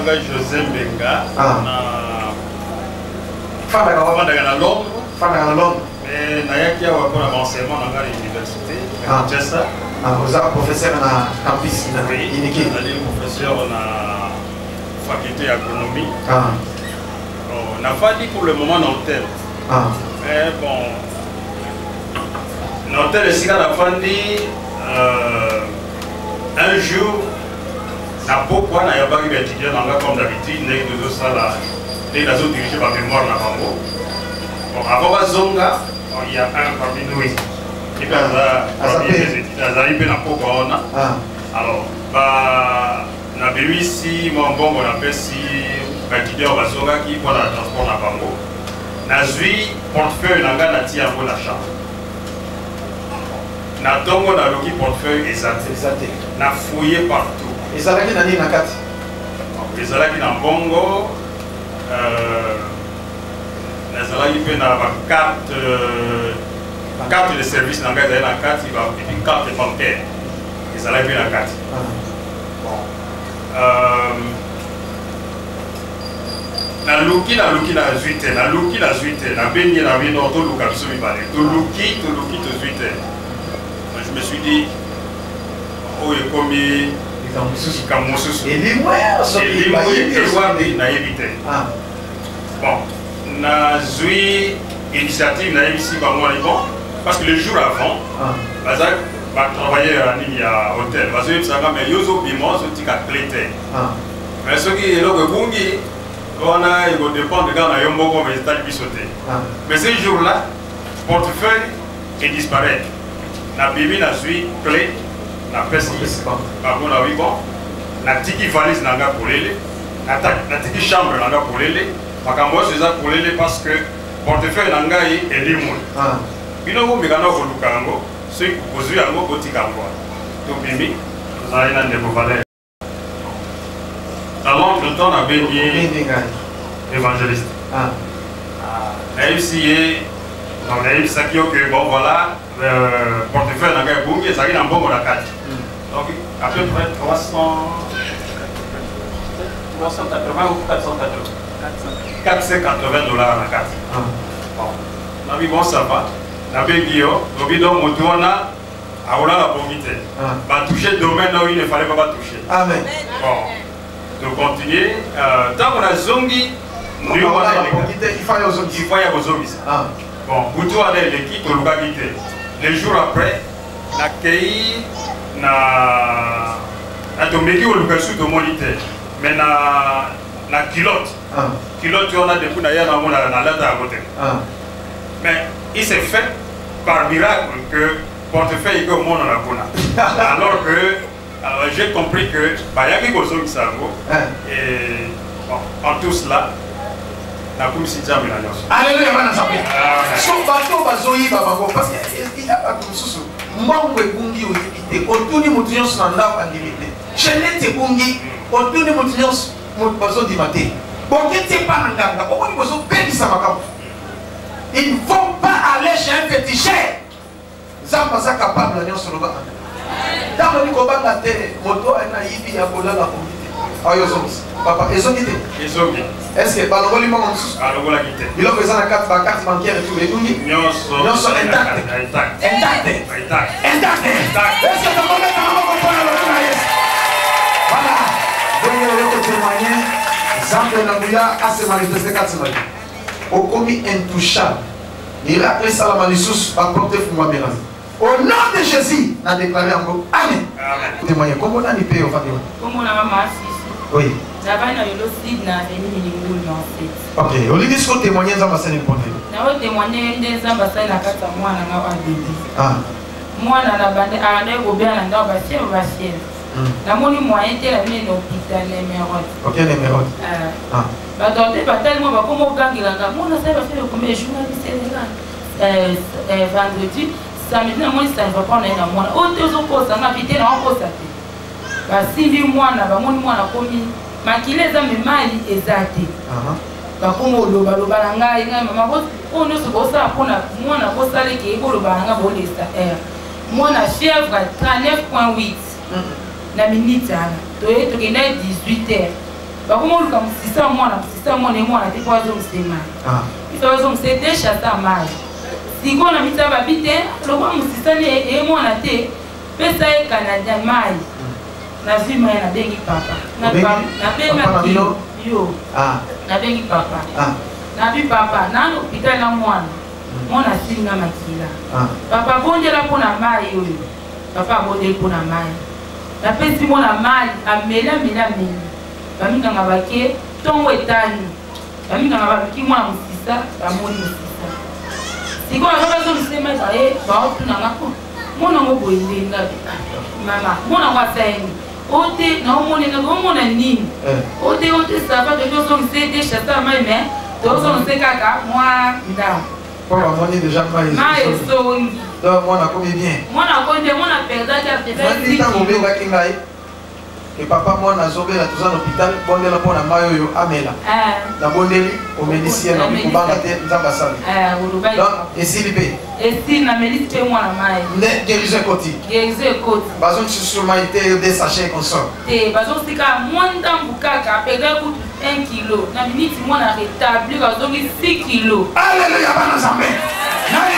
nanga José Mbenga. Fandaka na Londres. Fandaka na Londres. Mais nayaki awa pour l'enseignement dans l'université à Manchester. Vous êtes professeur dans le campus Iniki. Je suis professeur dans la faculté d'agronomie. On n'a pas dit pour le moment dans l'hôtel. Mais bon, l'hôtel est à la fin un jour, n'a pas quoi, n'a pas eu étudiant comme d'habitude, n'est que de ça là, les réseaux dirigés par mémoire dans Bango. Bon, avant Bazonga, il y a un parmi nous ici. Et puis, il y a alors, on a vu ici, mon bon, on appelle si étudiant Bazonga qui prend le transport dans Bango. On a vu portefeuille dans la chambre. On a donné le portefeuille exacté. On a fouillé partout. Et ça qui n'a pas carte. Et ça qui n'a bongo. Il y a carte de service dans la carte, il va une carte bancaire. Et ça qui la carte. Na luki na zuite, na luki na zuite, na benye na vino to luka biso mibale. To luki to zuite. Je me suis dit, oh et comme et les moyens na évité. Bon, na zui initiative na ici ba moi bon parce que le jour avant, Bazak va travailler à hôtel. Bazak ça mais yozo bimo so tika clété. Mais ce qui est là que bungi on a il dépend de gars na yombo comme les états bisoté. Mais ce jour-là, portefeuille est disparaît. Na bibi na zui clé na pesi ba bon na oui bon. Na tiki valise na nga polele. Na tiki chambre na nga polele. Makambo c'est ça polele parce que portefeuille na nga est libre. Bino ko mikana ko lukango, so kozui yango botika ngo. To bimi, za ina ndeko valeur. Avant le temps na bengi évangéliste. Na ici on a eu ça qui que bon voilà, portefeuille na nga bungi ça ina mbongo na kati. Donc à peu près 380 ou 480 dollars la carte. Bon, na bi bon ça va. Na bengio, obido motuana, aola la profiter. Va toucher le domaine où il ne fallait pas toucher. Amen. Bon, de continuer. Tant qu'on a zongi, nous on a il faut y avoir zongi. Bon, Boutou a l'équipe au Louga quitté. Les jours après, la Kei na tombé au Louga sous de monité. Mais na culotte. Culotte on a des coups d'ailleurs dans la lettre à côté. Mais il s'est fait par miracle que portefeuille est comme on en a connu. Alors que j'ai compris que Bayaki Gozo Sango et bon, en tout cela, la commission de Jamila. Alléluia, son bateau bazoyi babango parce qu'il y a pas comme ça. Mbango ebungi oyibite, otuni mutu nyonso na ndako andimite. Chenete bungi, otuni mutu nyonso mutu bazondimate. Bokete pa na nganga, okoni bozopelisa makambo. Ils ne vont pas aller chez un féticheur. Zamba za capable de nyonso loba. Dans le kobanga te moto na yibi ya bolala komite. Ayo zongi. Papa ezongi te. Ezongi. Est-ce que balongoli mama mususu? Balongola kite. Il a besoin de carte bancaire et tout et tout. Nyonso intact. Intact. Est-ce que tu connais ta maman comprendre le tout là? Voilà. Venez le témoigner. Zamba na buya a se manifester quatre semaines. Okomi intouchable. Miracle salama lissus va porter pour moi. Au nom de Jésus, on a déclaré en gros. Amen. Témoignez. Comment on a dit au Fatima? Comment on a maman? Oui. J'avais un holocide dans les minimums en fait. Ok. Au lieu de ce que témoigner, ça va se répondre. Nous témoigner des ambassades à 4 mois dans la bébé. Moi, dans la bande, à un gobert, dans la bâtisse, on va chier. La monnaie moyenne, elle a mis l'hôpital, les mérodes. Ok, les mérodes. Bah, dans les batailles, moi, comme au gang, il a moi, on a fait le premier journaliste vendredi, samedi, moi, ça ne va pas en être moi. Autre chose, ça m'a invité dans un poste. Bah, si moi, on a commis, ma qui les a mis mal exacté. Bah, comme au Lobalanga, il y a maman, on ne se pose pas pour moi, on a posté qui est au Lobalanga, moi, on a fièvre à 39,8. Na minute, tu es 18h. bakomoluka musisa mwana emwana te po azongusema ifa bazonguse te chata mai sikoyo na mita babi te lokwa musisa ne emwana te pesa ye canadien mai nazwi mai nabengi papa nabengaki yo nabengi papa nabi papa nana hôpital na mwana asilinga makila papa abondela mpona mai oyo papa abondeli mpona mai napesi mwana mai amela baminganga bake ntongo etani baminganga babiki mwana musisa bamoni musisa sikoyo bazongusema baye baotunanga monango boyendenga mama monango asayeni ote naomonenga omona nini ote sava tozongise te chata mai me tozongise kaka mwa ndambo Pour amener déjà mai esongi donc mwana akomi bien mwana akomi bien mwana perdaki ntango obengaki ngai ke papa mwana azobela toza na hôpital bondela mpona mai oyo amela nabondeli omelisi ye nabi kobanga te nzambe asali donc esili mpe esili namelisi mpe mwana mai nde guérison ekoti bazongisi susu mai te de sachet consort te bazosika mwa ndambu kaka apeka kutu 1 kilo na miniti mwana rétablir azongi 6 kilo alleluya bana nzambe nani